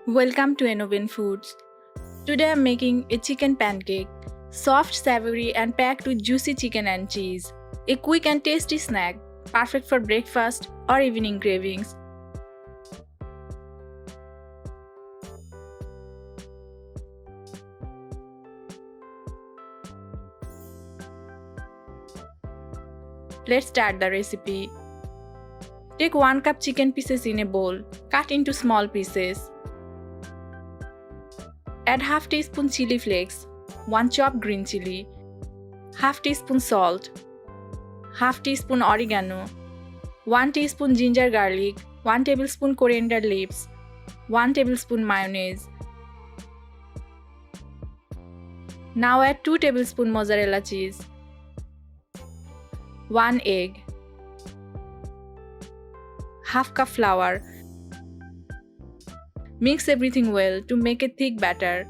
Welcome to Innovin Foods. Today I'm making a chicken pancake, soft, savory and packed with juicy chicken and cheese. A quick and tasty snack, perfect for breakfast or evening cravings. Let's start the recipe. Take 1 cup chicken pieces in a bowl, cut into small pieces. Add half teaspoon chili flakes, 1 chopped green chili, half teaspoon salt, half teaspoon oregano, 1 teaspoon ginger garlic, 1 tablespoon coriander leaves, 1 tablespoon mayonnaise. Now add 2 tablespoon mozzarella cheese, 1 egg, half cup flour. Mix everything well to make a thick batter.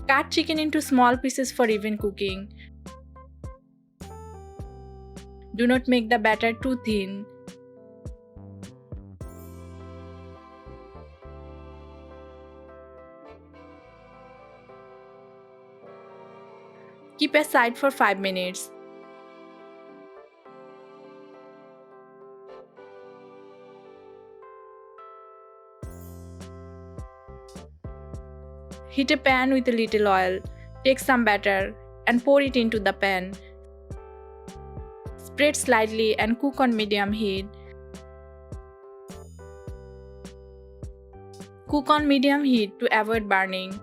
Cut chicken into small pieces for even cooking. Do not make the batter too thin. Keep aside for 5 minutes. Heat a pan with a little oil. Take some batter and pour it into the pan. Spread slightly and cook on medium heat. Cook on medium heat to avoid burning.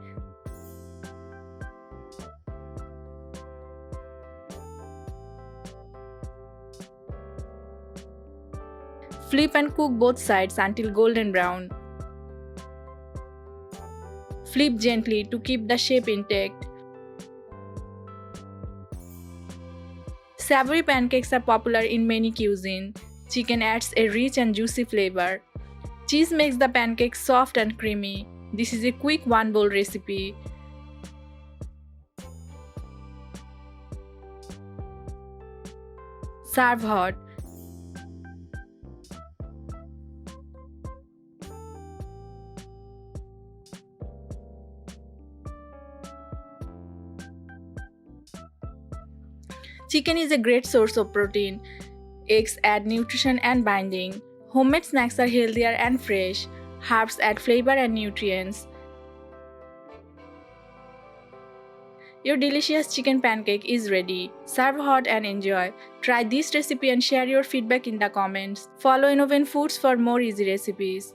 Flip and cook both sides until golden brown. Flip gently to keep the shape intact. Savory pancakes are popular in many cuisines. Chicken adds a rich and juicy flavor. Cheese makes the pancakes soft and creamy. This is a quick one-bowl recipe. Serve hot. Chicken is a great source of protein. Eggs add nutrition and binding. Homemade snacks are healthier and fresh. Herbs add flavor and nutrients. Your delicious chicken pancake is ready. Serve hot and enjoy. Try this recipe and share your feedback in the comments. Follow Innovin Foods for more easy recipes.